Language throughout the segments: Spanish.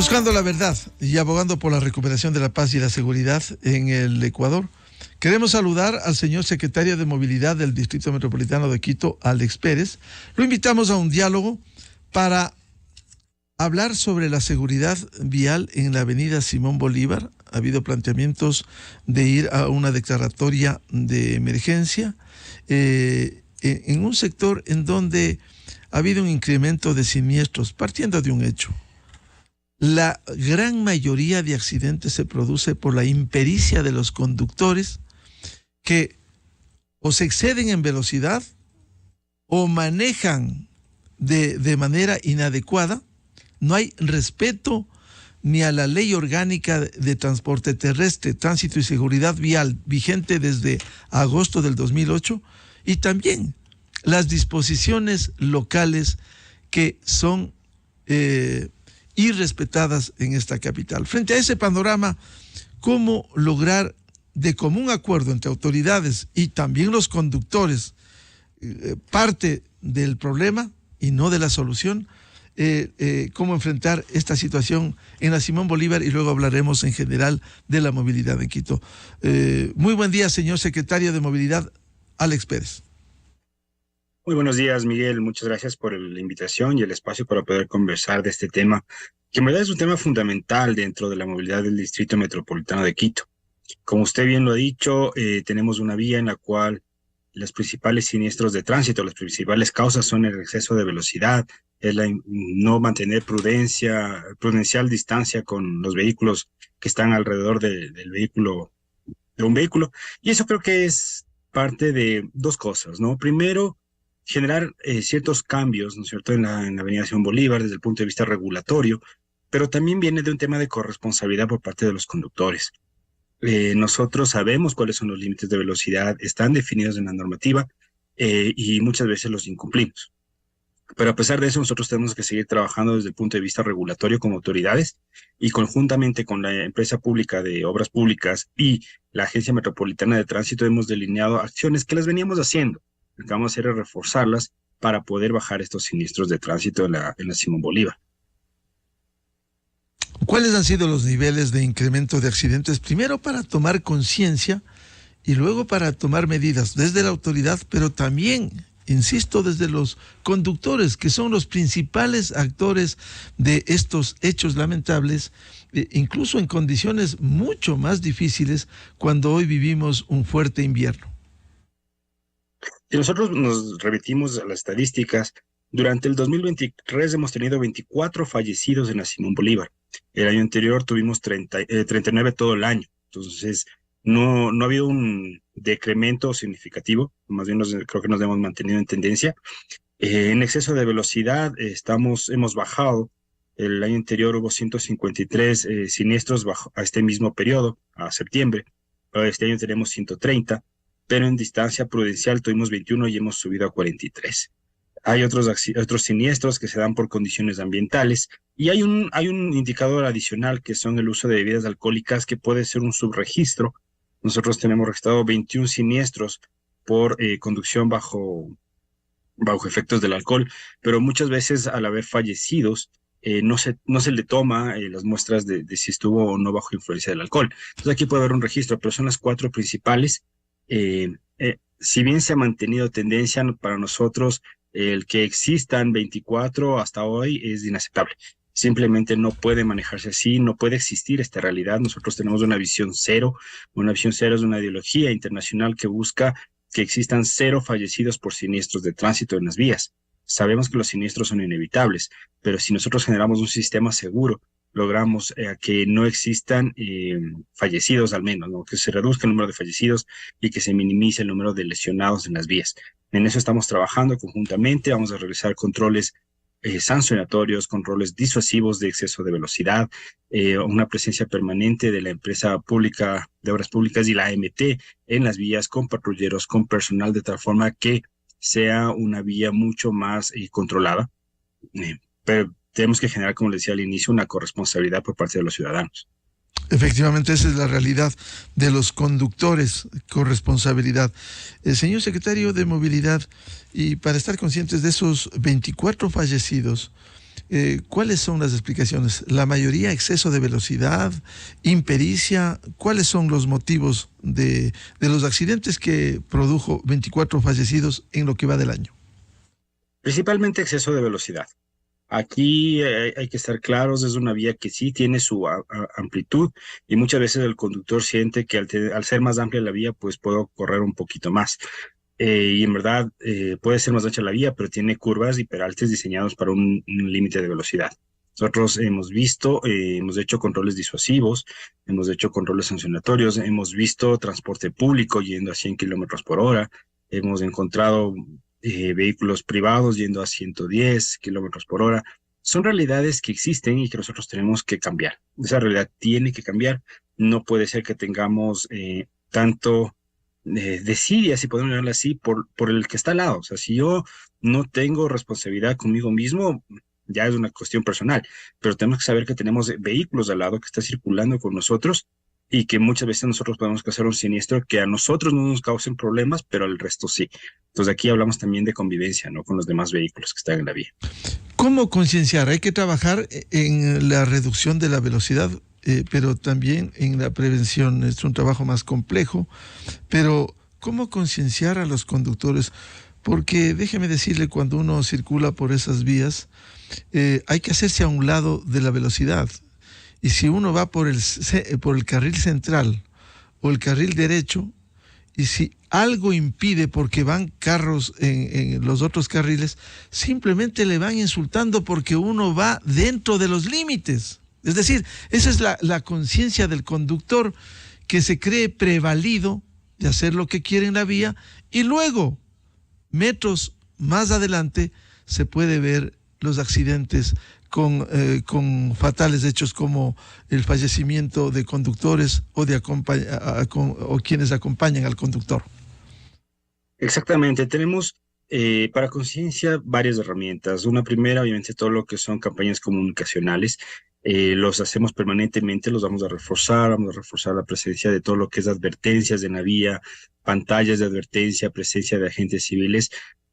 Buscando la verdad y abogando por la recuperación de la paz y la seguridad en el Ecuador, queremos saludar al señor secretario de Movilidad del Distrito Metropolitano de Quito, Alex Pérez. Lo invitamos a un diálogo para hablar sobre la seguridad vial en la avenida Simón Bolívar. Ha habido planteamientos de ir a una declaratoria de emergencia en un sector en donde ha habido un incremento de siniestros, partiendo de un hecho. La gran mayoría de accidentes se produce por la impericia de los conductores que o se exceden en velocidad o manejan de manera inadecuada. No hay respeto ni a la ley orgánica de transporte terrestre, tránsito y seguridad vial vigente desde agosto del 2008 y también las disposiciones locales que son irrespetadas en esta capital. Frente a ese panorama, ¿cómo lograr de común acuerdo entre autoridades y también los conductores parte del problema y no de la solución? Cómo enfrentar esta situación en la Simón Bolívar y luego hablaremos en general de la movilidad en Quito. Muy buen día, señor secretario de Movilidad, Alex Pérez. Muy buenos días, Miguel. Muchas gracias por la invitación y el espacio para poder conversar de este tema, que en verdad es un tema fundamental dentro de la movilidad del Distrito Metropolitano de Quito. Como usted bien lo ha dicho, tenemos una vía en la cual los principales siniestros de tránsito, las principales causas son el exceso de velocidad, es no mantener prudencial distancia con los vehículos que están alrededor de un vehículo. Y eso creo que es parte de dos cosas, ¿no? Primero, generar ciertos cambios, ¿no es cierto?, en la avenida Simón Bolívar desde el punto de vista regulatorio, pero también viene de un tema de corresponsabilidad por parte de los conductores. Nosotros sabemos cuáles son los límites de velocidad, están definidos en la normativa y muchas veces los incumplimos. Pero a pesar de eso, nosotros tenemos que seguir trabajando desde el punto de vista regulatorio como autoridades y conjuntamente con la empresa pública de obras públicas y la Agencia Metropolitana de Tránsito hemos delineado acciones que las veníamos haciendo. Lo que vamos a hacer es reforzarlas para poder bajar estos siniestros de tránsito en la Simón Bolívar. ¿Cuáles han sido los niveles de incremento de accidentes? Primero para tomar conciencia y luego para tomar medidas desde la autoridad, pero también, insisto, desde los conductores, que son los principales actores de estos hechos lamentables, incluso en condiciones mucho más difíciles cuando hoy vivimos un fuerte invierno. Si nosotros nos remitimos a las estadísticas, durante el 2023 hemos tenido 24 fallecidos en la Simón Bolívar. El año anterior tuvimos 39 todo el año. Entonces, no ha habido un decremento significativo, más bien creo que nos hemos mantenido en tendencia. En exceso de velocidad hemos bajado. El año anterior hubo 153 siniestros a este mismo periodo, a septiembre. Este año tenemos 130. Pero en distancia prudencial tuvimos 21 y hemos subido a 43. Hay otros siniestros que se dan por condiciones ambientales y hay un indicador adicional que son el uso de bebidas alcohólicas que puede ser un subregistro. Nosotros tenemos registrado 21 siniestros por conducción bajo efectos del alcohol, pero muchas veces al haber fallecidos no se le toma las muestras de si estuvo o no bajo influencia del alcohol. Entonces aquí puede haber un registro, pero son las 4 principales. Si bien se ha mantenido tendencia para nosotros, el que existan 24 hasta hoy es inaceptable. Simplemente no puede manejarse así, no puede existir esta realidad. Nosotros tenemos una visión cero. Una visión cero es una ideología internacional que busca que existan 0 fallecidos por siniestros de tránsito en las vías. Sabemos que los siniestros son inevitables, pero si nosotros generamos un sistema seguro, logramos que no existan fallecidos al menos, ¿no? Que se reduzca el número de fallecidos y que se minimice el número de lesionados en las vías. En eso estamos trabajando conjuntamente, vamos a realizar controles sancionatorios, controles disuasivos de exceso de velocidad, una presencia permanente de la empresa pública de obras públicas y la AMT en las vías con patrulleros, con personal de tal forma que sea una vía mucho más controlada, pero tenemos que generar, como les decía al inicio, una corresponsabilidad por parte de los ciudadanos. Efectivamente, esa es la realidad de los conductores, corresponsabilidad. Señor secretario de Movilidad, y para estar conscientes de esos 24 fallecidos, ¿Cuáles son las explicaciones? ¿La mayoría exceso de velocidad, impericia? ¿Cuáles son los motivos de los accidentes que produjo 24 fallecidos en lo que va del año? Principalmente exceso de velocidad. Aquí hay que estar claros, es una vía que sí tiene su amplitud y muchas veces el conductor siente que al ser más amplia la vía, pues puedo correr un poquito más. Y en verdad puede ser más ancha la vía, pero tiene curvas y peraltes diseñados para un límite de velocidad. Nosotros hemos visto, hemos hecho controles disuasivos, hemos hecho controles sancionatorios, hemos visto transporte público yendo a 100 kilómetros por hora, hemos encontrado vehículos privados yendo a 110 kilómetros por hora. Son realidades que existen y que nosotros tenemos que cambiar. Esa realidad tiene que cambiar. No puede ser que tengamos tanto desidia, si podemos llamarlo así, por el que está al lado. O sea, si yo no tengo responsabilidad conmigo mismo, ya es una cuestión personal, pero tenemos que saber que tenemos vehículos al lado que están circulando con nosotros y que muchas veces nosotros podemos causar un siniestro que a nosotros no nos causen problemas, pero al resto sí. Entonces aquí hablamos también de convivencia, ¿no? Con los demás vehículos que están en la vía. ¿Cómo concienciar? Hay que trabajar en la reducción de la velocidad, pero también en la prevención. Es un trabajo más complejo, pero ¿cómo concienciar a los conductores? Porque déjeme decirle, cuando uno circula por esas vías, hay que hacerse a un lado de la velocidad. Y si uno va por el carril central o el carril derecho, y si algo impide porque van carros en los otros carriles, simplemente le van insultando porque uno va dentro de los límites. Es decir, esa es la conciencia del conductor, que se cree prevalido de hacer lo que quiere en la vía, y luego, metros más adelante, se puede ver los accidentes con fatales hechos como el fallecimiento de conductores o o quienes acompañan al conductor. Exactamente, tenemos para conciencia varias herramientas. Una primera, obviamente, todo lo que son campañas comunicacionales. Los hacemos permanentemente, los vamos a reforzar la presencia de todo lo que es advertencias en la vía, pantallas de advertencia, presencia de agentes civiles,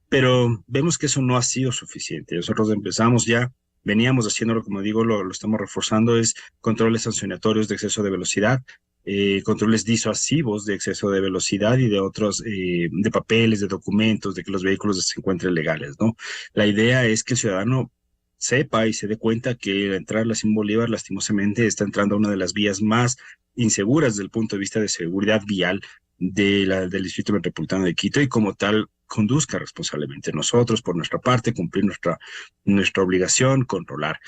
pero vemos que eso no ha sido suficiente. Nosotros veníamos haciéndolo, como digo, lo estamos reforzando, es controles sancionatorios de exceso de velocidad, controles disuasivos de exceso de velocidad y de otros, de papeles, de documentos, de que los vehículos se encuentren legales, ¿no? La idea es que el ciudadano sepa y se dé cuenta que al entrar a la Simón Bolívar, lastimosamente, está entrando a una de las vías más inseguras desde el punto de vista de seguridad vial del Distrito Metropolitano de Quito, y como tal conduzca responsablemente. Nosotros, por nuestra parte, cumplir nuestra obligación, controlar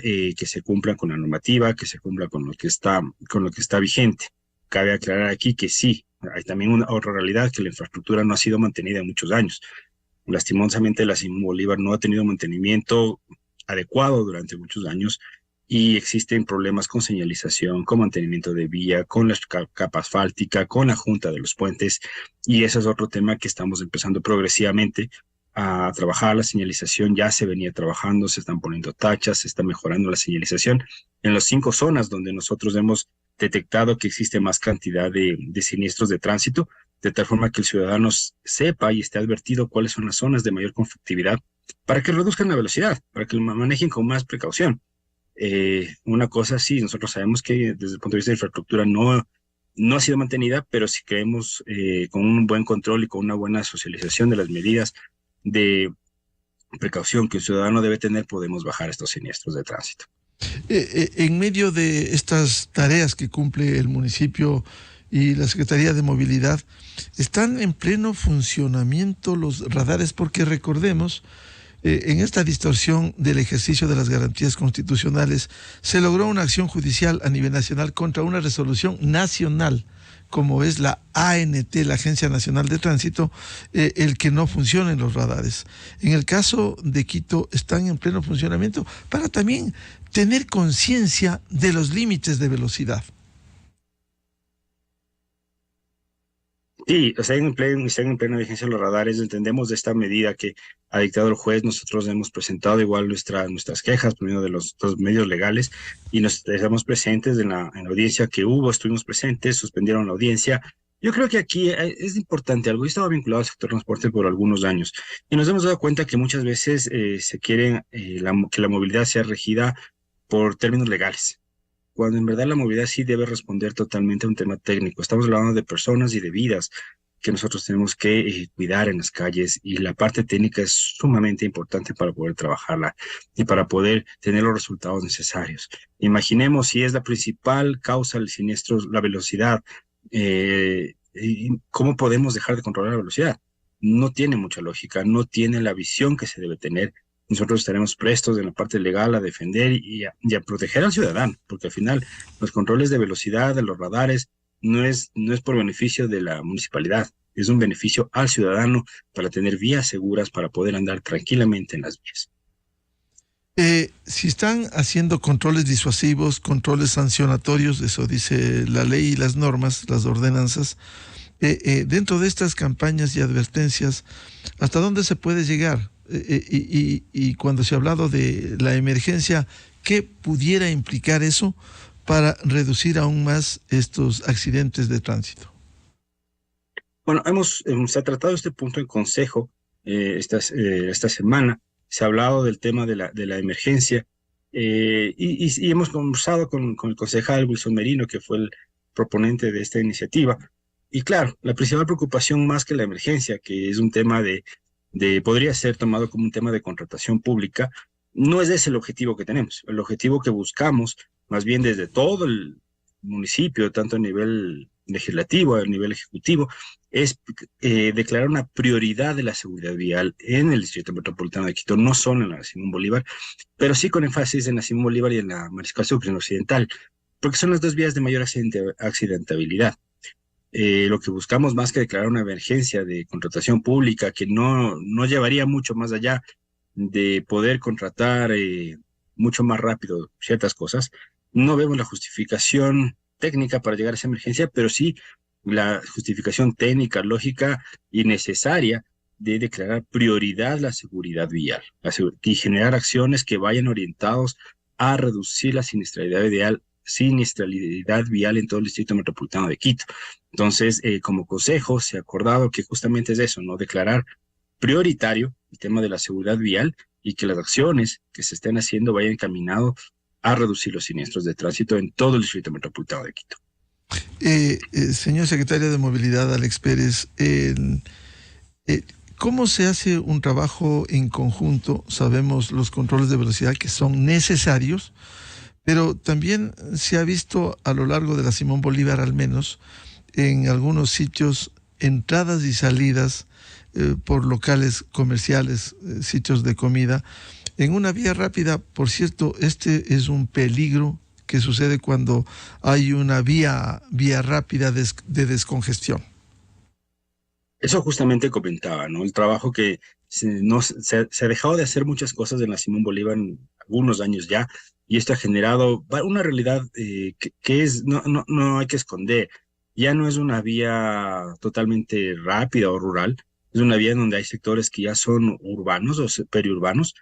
que se cumpla con la normativa, que se cumpla con lo que está vigente. Cabe aclarar aquí que sí, hay también otra realidad, que la infraestructura no ha sido mantenida en muchos años. Lastimosamente, la Simón Bolívar no ha tenido mantenimiento adecuado durante muchos años y existen problemas con señalización, con mantenimiento de vía, con la capa asfáltica, con la junta de los puentes, y ese es otro tema que estamos empezando progresivamente a trabajar. La señalización ya se venía trabajando, se están poniendo tachas, se está mejorando la señalización en las 5 zonas donde nosotros hemos detectado que existe más cantidad de siniestros de tránsito, de tal forma que el ciudadano sepa y esté advertido cuáles son las zonas de mayor conflictividad para que reduzcan la velocidad, para que lo manejen con más precaución. Una cosa sí, nosotros sabemos que desde el punto de vista de infraestructura no ha sido mantenida, pero si creemos con un buen control y con una buena socialización de las medidas de precaución que el ciudadano debe tener, podemos bajar estos siniestros de tránsito. En medio de estas tareas que cumple el municipio y la Secretaría de Movilidad, ¿están en pleno funcionamiento los radares? Porque recordemos, en esta distorsión del ejercicio de las garantías constitucionales, se logró una acción judicial a nivel nacional contra una resolución nacional, como es la ANT, la Agencia Nacional de Tránsito, el que no funcionen los radares. En el caso de Quito, están en pleno funcionamiento para también tener conciencia de los límites de velocidad. Sí, están en plena vigencia los radares. Entendemos de esta medida que ha dictado el juez. Nosotros hemos presentado igual nuestras quejas por medio de los medios legales y nos estamos presentes en la audiencia que hubo, estuvimos presentes, suspendieron la audiencia Yo creo que aquí es importante algo. Yo estaba vinculado al sector transporte por algunos años y nos hemos dado cuenta que muchas veces se quiere que la movilidad sea regida por términos legales, cuando en verdad la movilidad sí debe responder totalmente a un tema técnico. Estamos hablando de personas y de vidas que nosotros tenemos que cuidar en las calles, y la parte técnica es sumamente importante para poder trabajarla y para poder tener los resultados necesarios. Imaginemos si es la principal causa del siniestro la velocidad, y ¿cómo podemos dejar de controlar la velocidad? No tiene mucha lógica, no tiene la visión que se debe tener. Nosotros estaremos prestos en la parte legal a defender y a proteger al ciudadano, porque al final los controles de velocidad de los radares no es por beneficio de la municipalidad, es un beneficio al ciudadano para tener vías seguras, para poder andar tranquilamente en las vías. Si están haciendo controles disuasivos, controles sancionatorios, eso dice la ley y las normas, las ordenanzas, dentro de estas campañas y advertencias, ¿hasta dónde se puede llegar? Y cuando se ha hablado de la emergencia, ¿qué pudiera implicar eso para reducir aún más estos accidentes de tránsito? Bueno, se ha tratado este punto en consejo esta semana. Se ha hablado del tema de la emergencia, y hemos conversado con el concejal Wilson Merino, que fue el proponente de esta iniciativa. Y claro, la principal preocupación más que la emergencia, que es un tema podría ser tomado como un tema de contratación pública, no es ese el objetivo que tenemos. El objetivo que buscamos, más bien desde todo el municipio, tanto a nivel legislativo, a nivel ejecutivo, es declarar una prioridad de la seguridad vial en el Distrito Metropolitano de Quito, no solo en la Simón Bolívar, pero sí con énfasis en la Simón Bolívar y en la Mariscal Sucre Occidental, porque son las dos vías de mayor accidentabilidad. Lo que buscamos, más que declarar una emergencia de contratación pública, que no llevaría mucho más allá de poder contratar mucho más rápido ciertas cosas, no vemos la justificación técnica para llegar a esa emergencia, pero sí la justificación técnica, lógica y necesaria de declarar prioridad la seguridad vial y generar acciones que vayan orientados a reducir la siniestralidad vial en todo el Distrito Metropolitano de Quito. Entonces, como consejo, se ha acordado que justamente es eso, ¿no? Declarar prioritario el tema de la seguridad vial, y que las acciones que se estén haciendo vayan encaminadas a reducir los siniestros de tránsito en todo el Distrito Metropolitano de Quito. Señor secretario de Movilidad, Alex Pérez, eh, ¿cómo se hace un trabajo en conjunto? Sabemos los controles de velocidad que son necesarios, pero también se ha visto a lo largo de la Simón Bolívar, al menos, en algunos sitios, entradas y salidas por locales comerciales, sitios de comida, en una vía rápida. Por cierto, este es un peligro que sucede cuando hay una vía rápida de descongestión. Eso justamente comentaba, ¿no? El trabajo que se ha dejado de hacer muchas cosas en la Simón Bolívar en algunos años ya, y esto ha generado una realidad que no hay que esconder. Ya no es una vía totalmente rápida o rural, es una vía en donde hay sectores que ya son urbanos o periurbanos,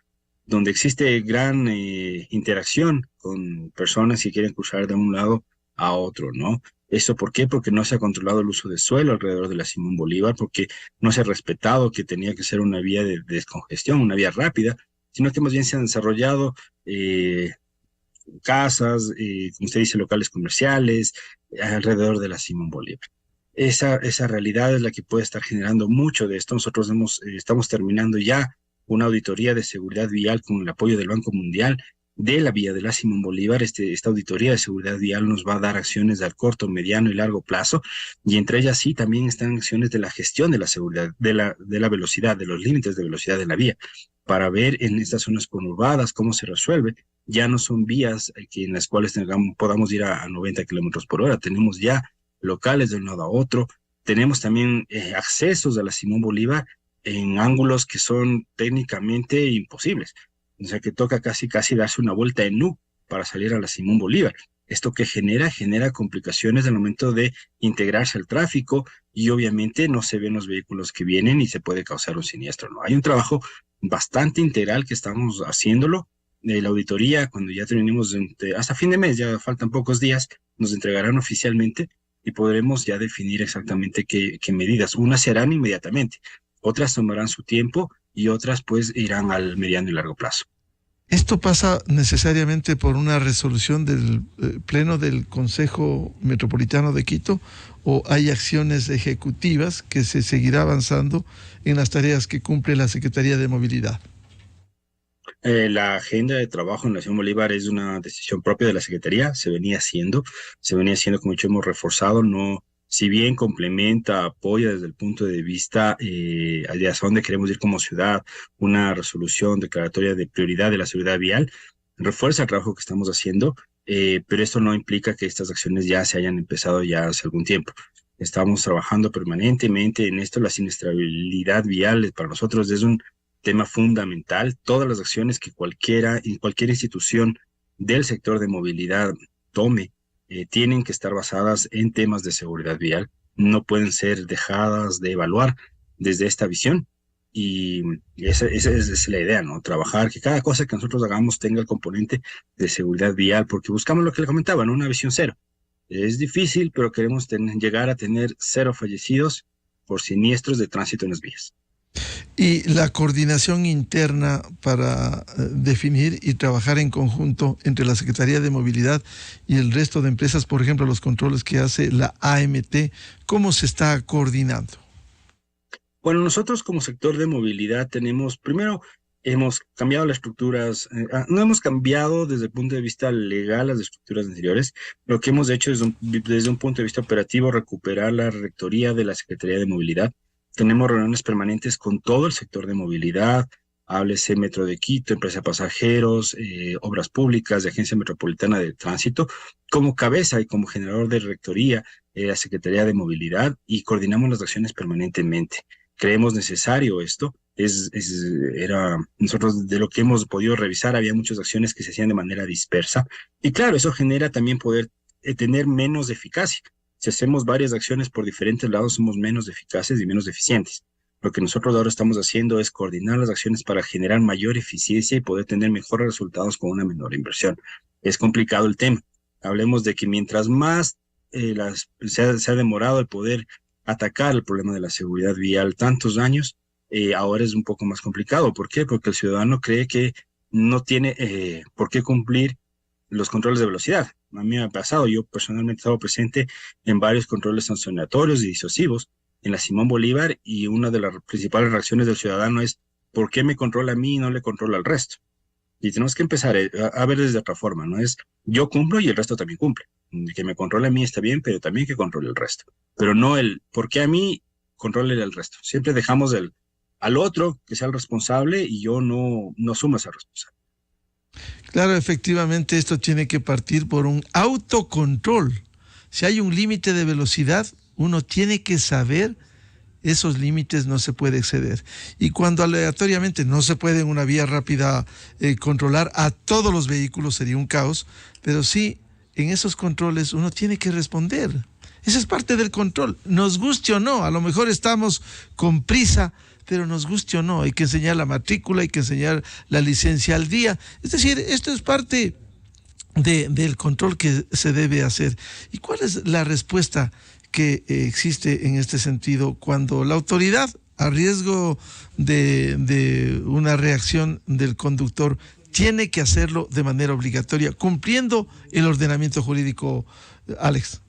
donde existe gran interacción con personas que quieren cruzar de un lado a otro, ¿no? ¿Esto por qué? Porque no se ha controlado el uso de suelo alrededor de la Simón Bolívar, porque no se ha respetado que tenía que ser una vía de descongestión, una vía rápida, sino que más bien se han desarrollado casas, como usted dice, locales comerciales alrededor de la Simón Bolívar. Esa realidad es la que puede estar generando mucho de esto. Nosotros estamos terminando ya una auditoría de seguridad vial con el apoyo del Banco Mundial de la vía de la Simón Bolívar. Esta auditoría de seguridad vial nos va a dar acciones al corto, mediano y largo plazo, y entre ellas sí también están acciones de la gestión de la seguridad, de la velocidad, de los límites de velocidad de la vía, para ver en estas zonas conurbadas cómo se resuelve. Ya no son vías en las cuales podamos ir a 90 kilómetros por hora, tenemos ya locales de un lado a otro, tenemos también accesos a la Simón Bolívar en ángulos que son técnicamente imposibles. O sea, que toca casi darse una vuelta en U para salir a la Simón Bolívar. Esto que genera complicaciones al momento de integrarse al tráfico, y obviamente no se ven los vehículos que vienen y se puede causar un siniestro, ¿no? Hay un trabajo bastante integral que estamos haciéndolo. La auditoría, cuando ya terminemos hasta fin de mes, ya faltan pocos días, nos entregarán oficialmente y podremos ya definir exactamente qué medidas. Unas se harán inmediatamente, otras tomarán su tiempo y otras pues irán al mediano y largo plazo. ¿Esto pasa necesariamente por una resolución del Pleno del Consejo Metropolitano de Quito o hay acciones ejecutivas que se seguirá avanzando en las tareas que cumple la Secretaría de Movilidad? La agenda de trabajo en la Nación Bolívar es una decisión propia de la Secretaría, se venía haciendo, como dicho, hemos reforzado, no, si bien complementa, apoya desde el punto de vista hacia dónde queremos ir como ciudad, una resolución declaratoria de prioridad de la seguridad vial, refuerza el trabajo que estamos haciendo, pero esto no implica que estas acciones ya se hayan empezado ya hace algún tiempo. Estamos trabajando permanentemente en esto, la siniestralidad vial para nosotros es un tema fundamental. Todas las acciones que cualquier institución del sector de movilidad tome tienen que estar basadas en temas de seguridad vial. No pueden ser dejadas de evaluar desde esta visión. Y esa es la idea, ¿no? Trabajar, que cada cosa que nosotros hagamos tenga el componente de seguridad vial, porque buscamos lo que le comentaba, ¿no? Una visión cero. Es difícil, pero queremos llegar a tener 0 fallecidos por siniestros de tránsito en las vías. Y la coordinación interna para definir y trabajar en conjunto entre la Secretaría de Movilidad y el resto de empresas, por ejemplo, los controles que hace la AMT, ¿cómo se está coordinando? Bueno, nosotros como sector de movilidad primero, hemos cambiado las estructuras, no hemos cambiado desde el punto de vista legal las estructuras anteriores. Lo que hemos hecho desde un punto de vista operativo, recuperar la rectoría de la Secretaría de Movilidad. Tenemos reuniones permanentes con todo el sector de movilidad, háblese Metro de Quito, Empresa de Pasajeros, Obras Públicas, de Agencia Metropolitana de Tránsito, como cabeza y como generador de rectoría, la Secretaría de Movilidad, y coordinamos las acciones permanentemente. Creemos necesario esto. Nosotros de lo que hemos podido revisar, había muchas acciones que se hacían de manera dispersa. Y claro, eso genera también poder tener menos eficacia. Si hacemos varias acciones por diferentes lados, somos menos eficaces y menos eficientes. Lo que nosotros ahora estamos haciendo es coordinar las acciones para generar mayor eficiencia y poder tener mejores resultados con una menor inversión. Es complicado el tema. Hablemos de que mientras más se ha demorado el poder atacar el problema de la seguridad vial tantos años, ahora es un poco más complicado. ¿Por qué? Porque el ciudadano cree que no tiene por qué cumplir los controles de velocidad. A mí me ha pasado, yo personalmente he estado presente en varios controles sancionatorios y disuasivos en la Simón Bolívar, y una de las principales reacciones del ciudadano es: ¿por qué me controla a mí y no le controla al resto? Y tenemos que empezar a ver desde otra forma, ¿no? Es yo cumplo y el resto también cumple. Que me controle a mí está bien, pero también que controle el resto. Pero no ¿por qué a mí controle al resto? Siempre dejamos al otro que sea el responsable y yo no asumo esa responsabilidad. Claro, efectivamente esto tiene que partir por un autocontrol. Si hay un límite de velocidad, uno tiene que saber esos límites, no se puede exceder. Y cuando aleatoriamente no se puede en una vía rápida controlar a todos los vehículos, sería un caos, pero sí en esos controles uno tiene que responder. Esa es parte del control, nos guste o no. A lo mejor estamos con prisa, pero nos guste o no, hay que enseñar la matrícula, hay que enseñar la licencia al día. Es decir, esto es parte del control que se debe hacer. ¿Y cuál es la respuesta que existe en este sentido cuando la autoridad, a riesgo de una reacción del conductor, tiene que hacerlo de manera obligatoria, cumpliendo el ordenamiento jurídico, Alex?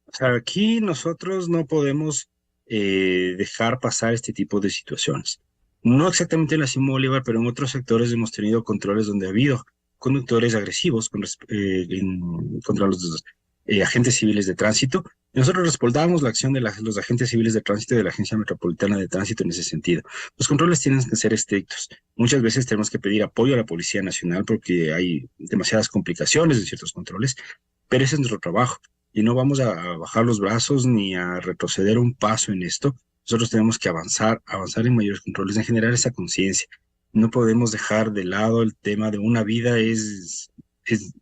O sea, aquí nosotros no podemos dejar pasar este tipo de situaciones. No exactamente en la Simón Bolívar, pero en otros sectores hemos tenido controles donde ha habido conductores agresivos contra los agentes civiles de tránsito. Y nosotros respaldamos la acción de los agentes civiles de tránsito y de la Agencia Metropolitana de Tránsito en ese sentido. Los controles tienen que ser estrictos. Muchas veces tenemos que pedir apoyo a la Policía Nacional porque hay demasiadas complicaciones en ciertos controles, pero ese es nuestro trabajo. Y no vamos a bajar los brazos ni a retroceder un paso en esto. Nosotros tenemos que avanzar en mayores controles, en generar esa conciencia. No podemos dejar de lado el tema de una vida, es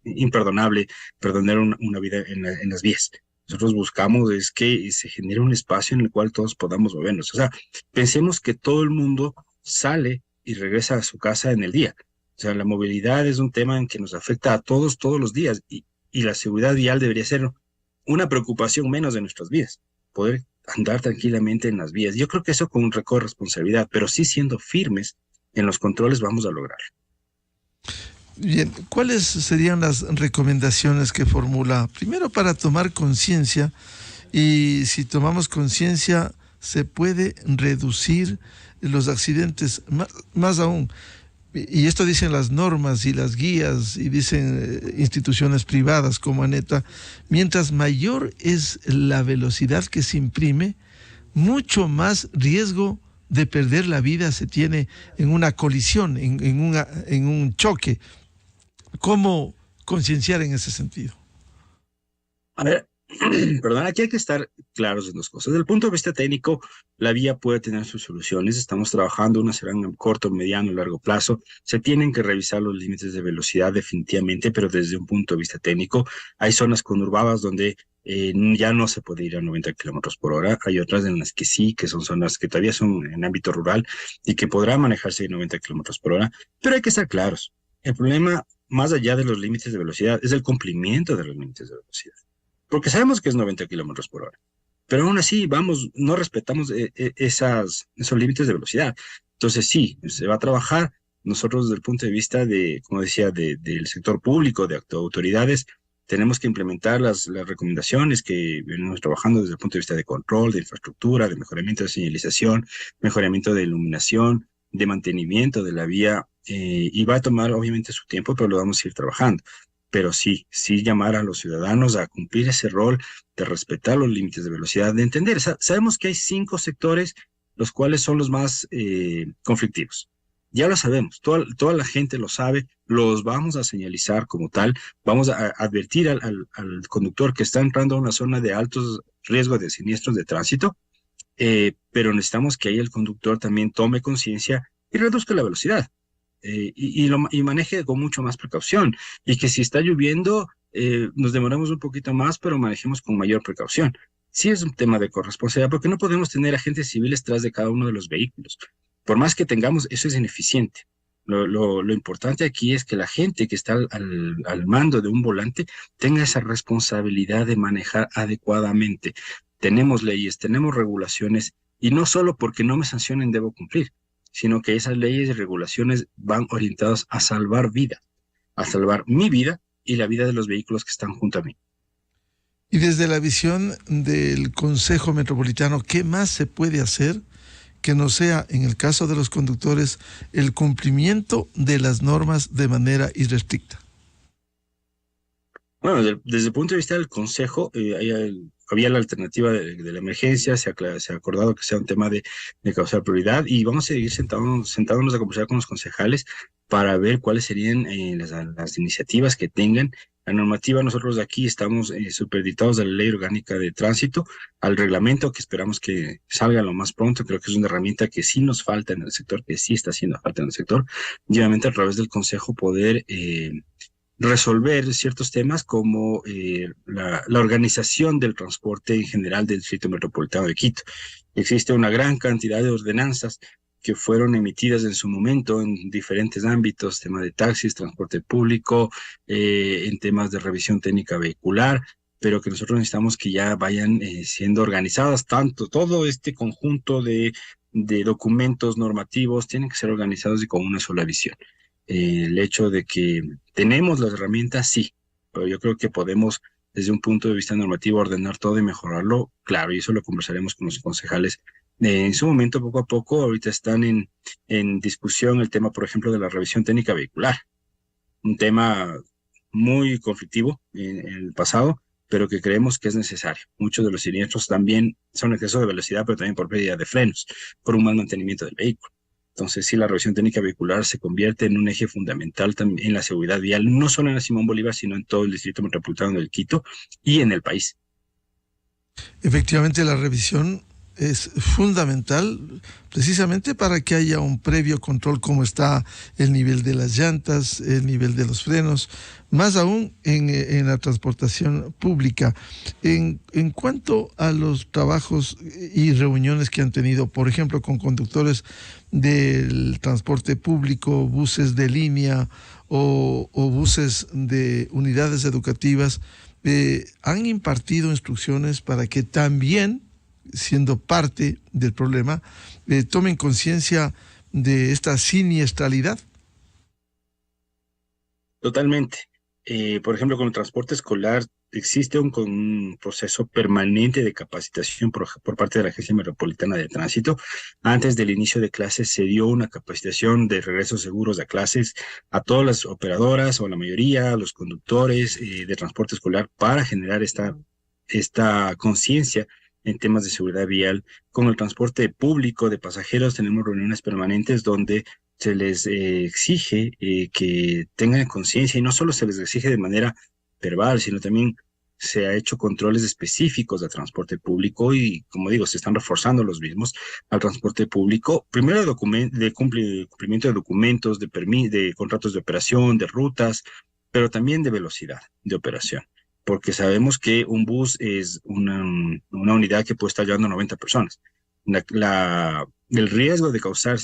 imperdonable perdonar una vida en las vías. Nosotros buscamos es que se genere un espacio en el cual todos podamos movernos. O sea, pensemos que todo el mundo sale y regresa a su casa en el día. O sea, la movilidad es un tema en que nos afecta a todos los días, y la seguridad vial debería ser una preocupación menos de nuestras vidas, poder andar tranquilamente en las vías. Yo creo que eso con corresponsabilidad, pero sí siendo firmes en los controles vamos a lograr. Bien, ¿cuáles serían las recomendaciones que formula? Primero, para tomar conciencia, y si tomamos conciencia, se puede reducir los accidentes, más aún. Y esto dicen las normas y las guías, y dicen instituciones privadas como ANETA, mientras mayor es la velocidad que se imprime, mucho más riesgo de perder la vida se tiene en una colisión, en un choque. ¿Cómo concienciar en ese sentido? A ver, perdón, aquí hay que estar claros en dos cosas. Desde el punto de vista técnico, la vía puede tener sus soluciones. Estamos trabajando, unas serán a corto, mediano y largo plazo. Se tienen que revisar los límites de velocidad definitivamente, pero desde un punto de vista técnico, hay zonas conurbadas donde ya no se puede ir a 90 kilómetros por hora. Hay otras en las que sí, que son zonas que todavía son en ámbito rural y que podrá manejarse a 90 kilómetros por hora, pero hay que estar claros. El problema, más allá de los límites de velocidad, es el cumplimiento de los límites de velocidad. Porque sabemos que es 90 kilómetros por hora, pero aún así vamos, no respetamos esos límites de velocidad. Entonces sí, se va a trabajar. Nosotros desde el punto de vista de, como decía, del sector público, de autoridades, tenemos que implementar las recomendaciones que venimos trabajando desde el punto de vista de control, de infraestructura, de mejoramiento de señalización, mejoramiento de iluminación, de mantenimiento de la vía, y va a tomar obviamente su tiempo, pero lo vamos a ir trabajando. Pero sí llamar a los ciudadanos a cumplir ese rol de respetar los límites de velocidad, de entender. Sabemos que hay 5 sectores, los cuales son los más conflictivos. Ya lo sabemos, toda la gente lo sabe, los vamos a señalizar como tal, vamos a advertir al conductor que está entrando a una zona de altos riesgos de siniestros de tránsito, pero necesitamos que ahí el conductor también tome conciencia y reduzca la velocidad. Y maneje con mucho más precaución, y que si está lloviendo nos demoramos un poquito más, pero manejemos con mayor precaución. Sí es un tema de corresponsabilidad, porque no podemos tener agentes civiles tras de cada uno de los vehículos. Por más que tengamos, eso es ineficiente. Lo importante aquí es que la gente que está al mando de un volante tenga esa responsabilidad de manejar adecuadamente. Tenemos leyes, tenemos regulaciones, y no solo porque no me sancionen debo cumplir, sino que esas leyes y regulaciones van orientadas a salvar vida, a salvar mi vida y la vida de los vehículos que están junto a mí. Y desde la visión del Consejo Metropolitano, ¿qué más se puede hacer que no sea, en el caso de los conductores, el cumplimiento de las normas de manera irrestricta? Bueno, desde el punto de vista del Consejo, había la alternativa de la emergencia, se ha acordado que sea un tema de causar prioridad, y vamos a seguir sentándonos a conversar con los concejales para ver cuáles serían las iniciativas que tengan. La normativa, nosotros de aquí estamos supeditados a la Ley Orgánica de Tránsito, al reglamento que esperamos que salga lo más pronto. Creo que es una herramienta que sí nos falta en el sector, que sí está haciendo falta en el sector, y obviamente a través del Consejo poder resolver ciertos temas como la organización del transporte en general del Distrito Metropolitano de Quito. Existe una gran cantidad de ordenanzas que fueron emitidas en su momento en diferentes ámbitos, tema de taxis, transporte público, en temas de revisión técnica vehicular, pero que nosotros necesitamos que ya vayan siendo organizadas, todo este conjunto de documentos normativos tienen que ser organizados y con una sola visión. El hecho de que tenemos las herramientas, sí, pero yo creo que podemos, desde un punto de vista normativo, ordenar todo y mejorarlo, claro, y eso lo conversaremos con los concejales. En su momento, poco a poco, ahorita están en discusión el tema, por ejemplo, de la revisión técnica vehicular, un tema muy conflictivo en el pasado, pero que creemos que es necesario. Muchos de los siniestros también son exceso de velocidad, pero también por pérdida de frenos, por un mal mantenimiento del vehículo. Entonces, sí, la revisión técnica vehicular se convierte en un eje fundamental también en la seguridad vial, no solo en la Simón Bolívar, sino en todo el Distrito Metropolitano del Quito y en el país. Efectivamente, la revisión es fundamental precisamente para que haya un previo control, cómo está el nivel de las llantas, el nivel de los frenos, más aún en la transportación pública. En cuanto a los trabajos y reuniones que han tenido, por ejemplo, con conductores del transporte público, buses de línea o buses de unidades educativas, han impartido instrucciones para que también, siendo parte del problema, tomen conciencia de esta siniestralidad. Totalmente. Por ejemplo, con el transporte escolar existe un proceso permanente de capacitación por parte de la Agencia Metropolitana de Tránsito. Antes del inicio de clases se dio una capacitación de regresos seguros a clases a todas las operadoras o la mayoría, a los conductores de transporte escolar para generar esta conciencia en temas de seguridad vial. Con el transporte público de pasajeros tenemos reuniones permanentes donde se les exige que tengan conciencia, y no solo se les exige de manera verbal, sino también se ha hecho controles específicos de transporte público y, como digo, se están reforzando los mismos al transporte público. Primero, de cumplimiento de documentos, de contratos de operación, de rutas, pero también de velocidad de operación, porque sabemos que un bus es una unidad que puede estar llevando a 90 personas. El riesgo de causar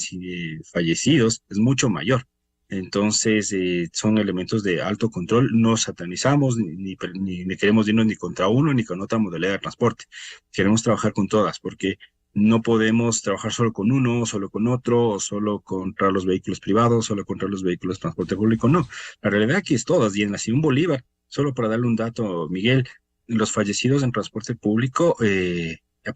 fallecidos es mucho mayor. Entonces, son elementos de alto control. No satanizamos, ni queremos irnos ni contra uno ni con otra modalidad de transporte. Queremos trabajar con todas, porque no podemos trabajar solo con uno, solo con otro, o solo contra los vehículos privados, solo contra los vehículos de transporte público. No, la realidad aquí es todas. Y en la Simón Bolívar, solo para darle un dato, Miguel, los fallecidos en transporte público,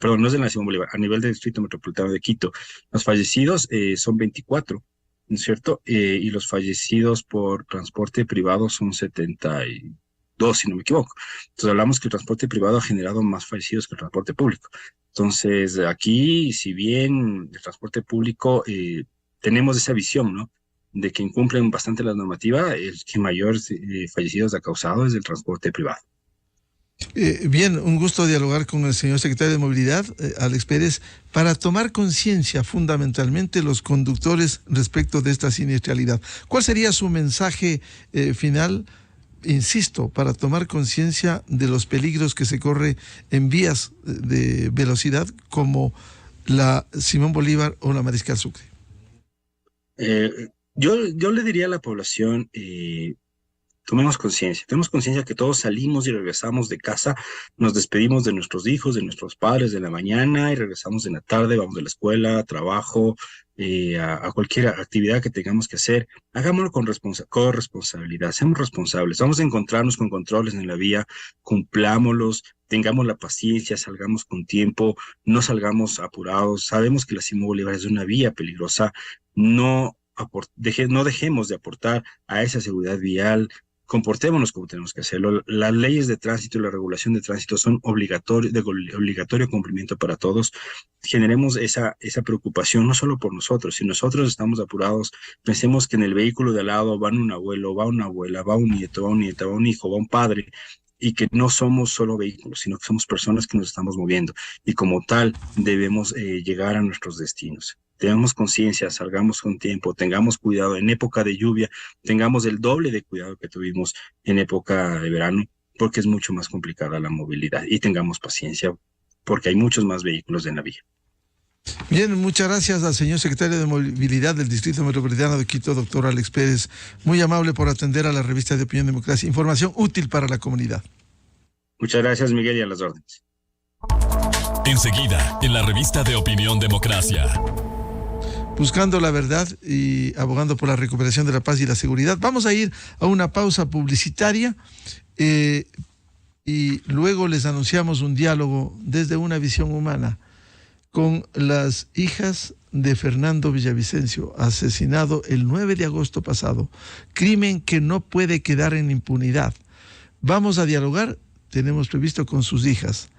perdón, no es de la Simón Bolívar, a nivel del Distrito Metropolitano de Quito, los fallecidos son 24, ¿no es cierto? Y los fallecidos por transporte privado son 72, si no me equivoco. Entonces hablamos que el transporte privado ha generado más fallecidos que el transporte público. Entonces aquí, si bien el transporte público tenemos esa visión, ¿no?, de que incumplen bastante la normativa, el que mayor fallecidos ha causado es el transporte privado. Bien, un gusto dialogar con el señor secretario de Movilidad, Alex Pérez, para tomar conciencia fundamentalmente los conductores respecto de esta siniestralidad. ¿Cuál sería su mensaje final, insisto, para tomar conciencia de los peligros que se corre en vías de velocidad como la Simón Bolívar o la Mariscal Sucre? Yo le diría a la población, tenemos conciencia que todos salimos y regresamos de casa, nos despedimos de nuestros hijos, de nuestros padres de la mañana y regresamos en la tarde, vamos a la escuela, trabajo, a cualquier actividad que tengamos que hacer. Hagámoslo con responsabilidad, seamos responsables, vamos a encontrarnos con controles en la vía, cumplámoslos, tengamos la paciencia, salgamos con tiempo, no salgamos apurados. Sabemos que la Simón Bolívar es una vía peligrosa, no dejemos de aportar a esa seguridad vial. Comportémonos como tenemos que hacerlo. Las leyes de tránsito y la regulación de tránsito son obligatorio cumplimiento para todos. Generemos esa preocupación no solo por nosotros. Si nosotros estamos apurados, pensemos que en el vehículo de al lado van un abuelo, va una abuela, va un nieto, va una nieta, va un hijo, va un padre, y que no somos solo vehículos, sino que somos personas que nos estamos moviendo, y como tal debemos llegar a nuestros destinos. Tengamos conciencia, salgamos con tiempo, tengamos cuidado en época de lluvia, tengamos el doble de cuidado que tuvimos en época de verano, porque es mucho más complicada la movilidad, y tengamos paciencia, porque hay muchos más vehículos en la vía. Bien, muchas gracias al señor secretario de Movilidad del Distrito Metropolitano de Quito, doctor Alex Pérez, muy amable por atender a la revista de Opinión Democracia, información útil para la comunidad. Muchas gracias, Miguel, y a las órdenes. Enseguida, en la revista de Opinión Democracia. Buscando la verdad y abogando por la recuperación de la paz y la seguridad. Vamos a ir a una pausa publicitaria y luego les anunciamos un diálogo desde una visión humana con las hijas de Fernando Villavicencio, asesinado el 9 de agosto pasado. Crimen que no puede quedar en impunidad. Vamos a dialogar, tenemos previsto con sus hijas,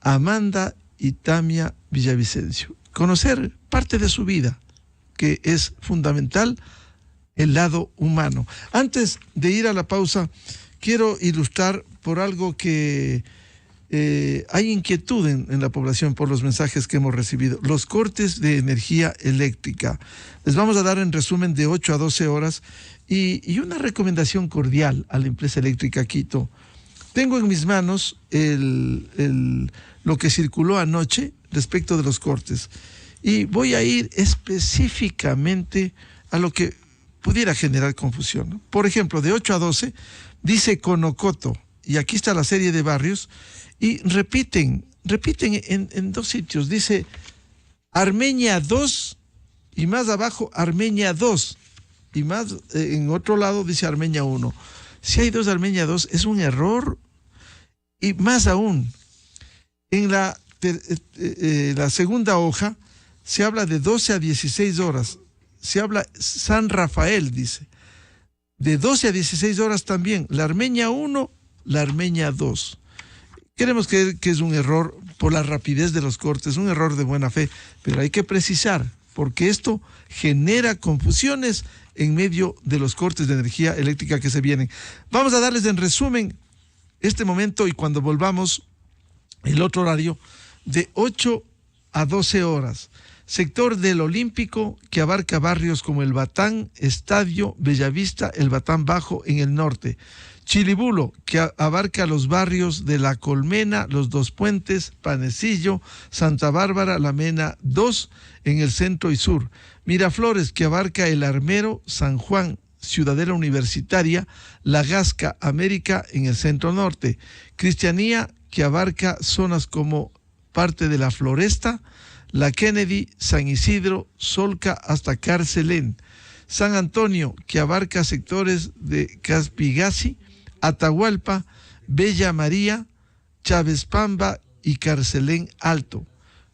Amanda y Tamia Villavicencio. Conocer parte de su vida, que es fundamental, el lado humano. Antes de ir a la pausa, quiero ilustrar por algo que hay inquietud en la población por los mensajes que hemos recibido. Los cortes de energía eléctrica. Les vamos a dar en resumen de 8 a 12 horas y una recomendación cordial a la empresa eléctrica Quito. Tengo en mis manos lo que circuló anoche respecto de los cortes. Y voy a ir específicamente a lo que pudiera generar confusión. Por ejemplo, de 8 a 12, dice Conocoto, y aquí está la serie de barrios, y repiten en 2 sitios. Dice Armenia 2, y más abajo Armenia 2, y más en otro lado dice Armenia 1. Si hay 2 Armenia 2, es un error, y más aún, en la segunda hoja se habla de 12 a 16 horas, se habla San Rafael, dice, de 12 a 16 horas también, la Armenia 1, la Armenia 2. Queremos creer que es un error por la rapidez de los cortes, un error de buena fe, pero hay que precisar, porque esto genera confusiones en medio de los cortes de energía eléctrica que se vienen. Vamos a darles en resumen este momento, y cuando volvamos el otro horario de 8 a 12 horas. Sector del Olímpico, que abarca barrios como El Batán, Estadio, Bellavista, El Batán Bajo en el norte. Chilibulo, que abarca los barrios de La Colmena, Los Dos Puentes, Panecillo, Santa Bárbara, La Mena 2 en el centro y sur. Miraflores, que abarca El Armero, San Juan, Ciudadela Universitaria, La Gasca, América en el centro norte. Cristianía, que abarca zonas como parte de La Floresta, La Kennedy, San Isidro, Solca hasta Carcelén. San Antonio, que abarca sectores de Caspigasi, Atahualpa, Bella María, Chávez Pamba y Carcelén Alto.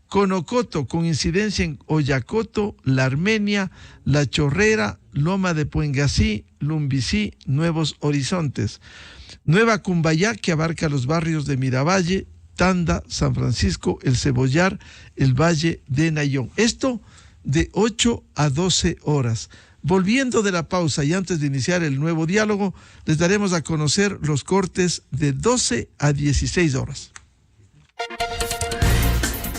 Conocoto, con incidencia en Oyacoto, La Armenia, La Chorrera, Loma de Puengasí, Lumbicí, Nuevos Horizontes. Nueva Cumbayá, que abarca los barrios de Miravalle, Tanda, San Francisco, El Cebollar, el Valle de Nayón. Esto de 8 a 12 horas. Volviendo de la pausa y antes de iniciar el nuevo diálogo, les daremos a conocer los cortes de 12 a 16 horas.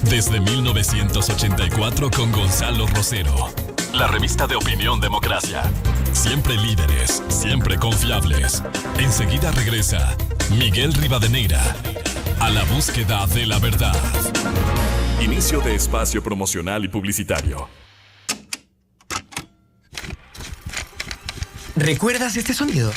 Desde 1984 con Gonzalo Rosero. La revista de Opinión Democracia. Siempre líderes, siempre confiables. Enseguida regresa Miguel Rivadeneira a la búsqueda de la verdad. Inicio de espacio promocional y publicitario. ¿Recuerdas este sonido?